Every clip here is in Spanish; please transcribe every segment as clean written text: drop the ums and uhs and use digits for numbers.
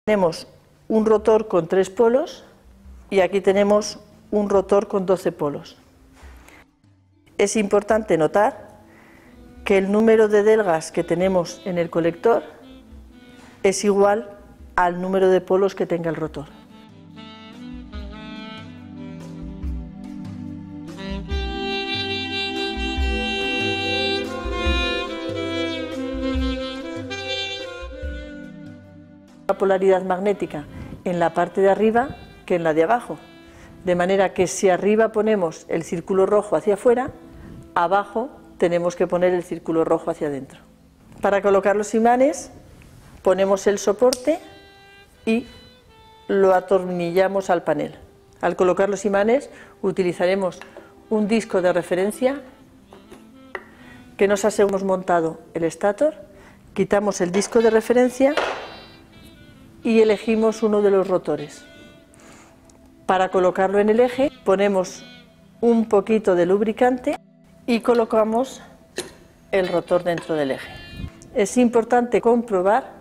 Tenemos un rotor con 3 polos y aquí tenemos un rotor con 12 polos. Es importante notar que el número de delgas que tenemos en el colector es igual al número de polos que tenga el rotor. La polaridad magnética en la parte de arriba que en la de abajo, de manera que si arriba ponemos el círculo rojo hacia afuera, abajo tenemos que poner el círculo rojo hacia adentro. Para colocar los imanes ponemos el soporte y lo atornillamos al panel. Al colocar los imanes utilizaremos un disco de referencia que nos hemos montado el estator, quitamos el disco de referencia y elegimos uno de los rotores. Para colocarlo en el eje ponemos un poquito de lubricante y colocamos el rotor dentro del eje. Es importante comprobar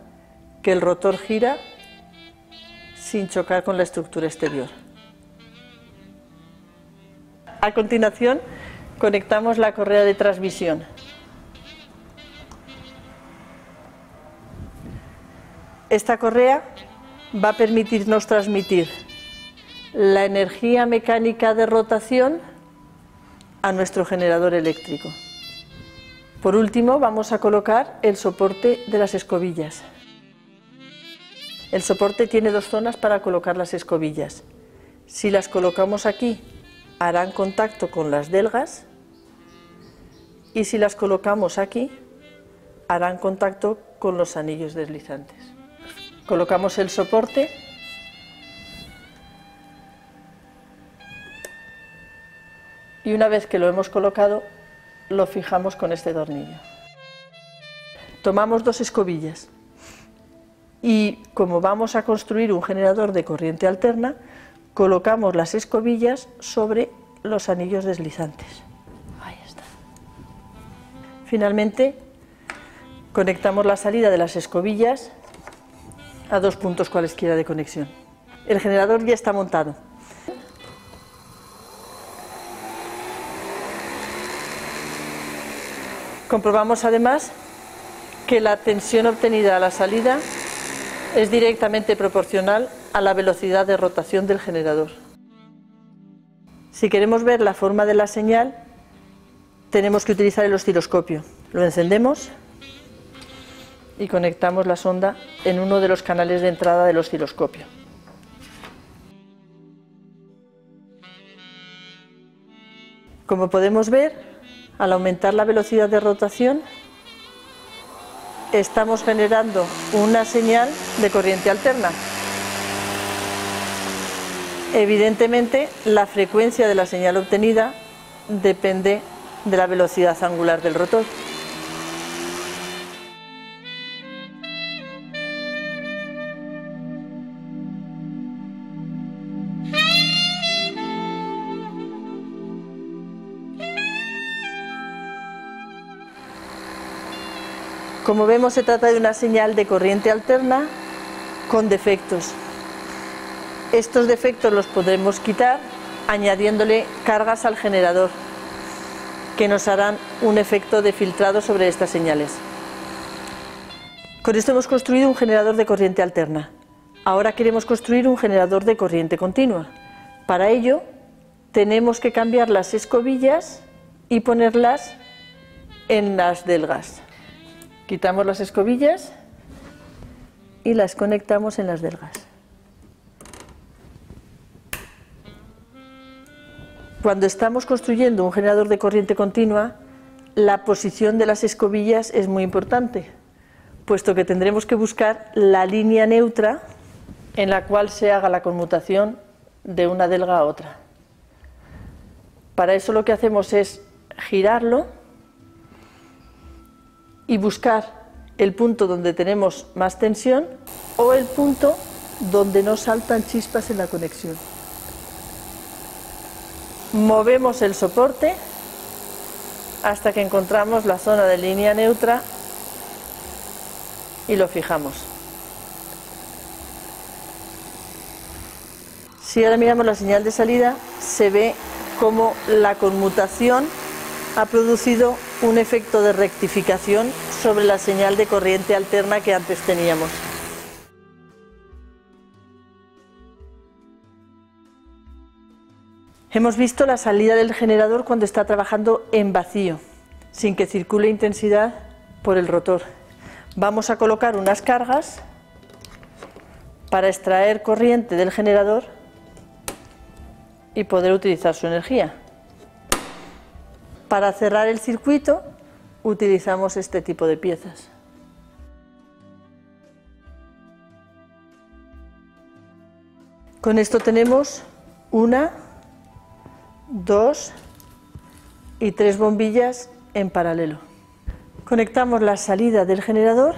que el rotor gira sin chocar con la estructura exterior. A continuación conectamos la correa de transmisión. Esta correa va a permitirnos transmitir la energía mecánica de rotación a nuestro generador eléctrico. Por último, vamos a colocar el soporte de las escobillas. El soporte tiene 2 zonas para colocar las escobillas. Si las colocamos aquí, harán contacto con las delgas, y si las colocamos aquí, harán contacto con los anillos deslizantes. Colocamos el soporte y una vez que lo hemos colocado, lo fijamos con este tornillo. Tomamos 2 escobillas y, como vamos a construir un generador de corriente alterna, colocamos las escobillas sobre los anillos deslizantes. Ahí está. Finalmente, conectamos la salida de las escobillas a 2 puntos cualesquiera de conexión. El generador ya está montado. Comprobamos además que la tensión obtenida a la salida es directamente proporcional a la velocidad de rotación del generador. Si queremos ver la forma de la señal, tenemos que utilizar el osciloscopio. Lo encendemos y conectamos la sonda en uno de los canales de entrada del osciloscopio. Como podemos ver, al aumentar la velocidad de rotación, estamos generando una señal de corriente alterna. Evidentemente, la frecuencia de la señal obtenida depende de la velocidad angular del rotor. Como vemos, se trata de una señal de corriente alterna con defectos. Estos defectos los podremos quitar añadiéndole cargas al generador, que nos harán un efecto de filtrado sobre estas señales. Con esto hemos construido un generador de corriente alterna. Ahora queremos construir un generador de corriente continua. Para ello, tenemos que cambiar las escobillas y ponerlas en las delgas. Quitamos las escobillas y las conectamos en las delgas. Cuando estamos construyendo un generador de corriente continua, la posición de las escobillas es muy importante, puesto que tendremos que buscar la línea neutra en la cual se haga la conmutación de una delga a otra. Para eso lo que hacemos es girarlo y buscar el punto donde tenemos más tensión o el punto donde no saltan chispas en la conexión. Movemos el soporte hasta que encontramos la zona de línea neutra y lo fijamos. Si ahora miramos la señal de salida, se ve cómo la conmutación ha producido un efecto de rectificación sobre la señal de corriente alterna que antes teníamos. Hemos visto la salida del generador cuando está trabajando en vacío, sin que circule intensidad por el rotor. Vamos a colocar unas cargas para extraer corriente del generador y poder utilizar su energía. Para cerrar el circuito utilizamos este tipo de piezas. Con esto tenemos 1, 2 y 3 bombillas en paralelo. Conectamos la salida del generador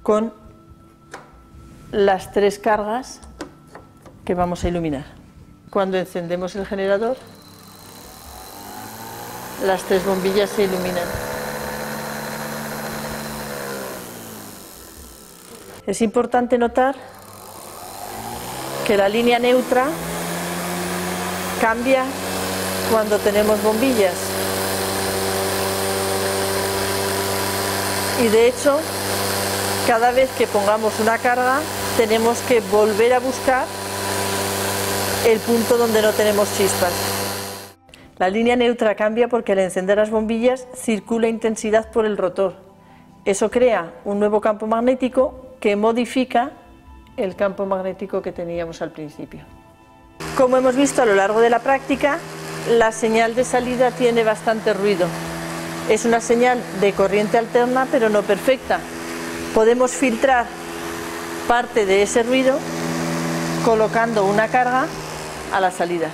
con las 3 cargas que vamos a iluminar. Cuando encendemos el generador, las 3 bombillas se iluminan. Es importante notar que la línea neutra cambia cuando tenemos bombillas. Y de hecho, cada vez que pongamos una carga, tenemos que volver a buscar el punto donde no tenemos chispas. La línea neutra cambia porque al encender las bombillas circula intensidad por el rotor. Eso crea un nuevo campo magnético que modifica el campo magnético que teníamos al principio. Como hemos visto a lo largo de la práctica, la señal de salida tiene bastante ruido. Es una señal de corriente alterna, pero no perfecta. Podemos filtrar parte de ese ruido colocando una carga a la salida.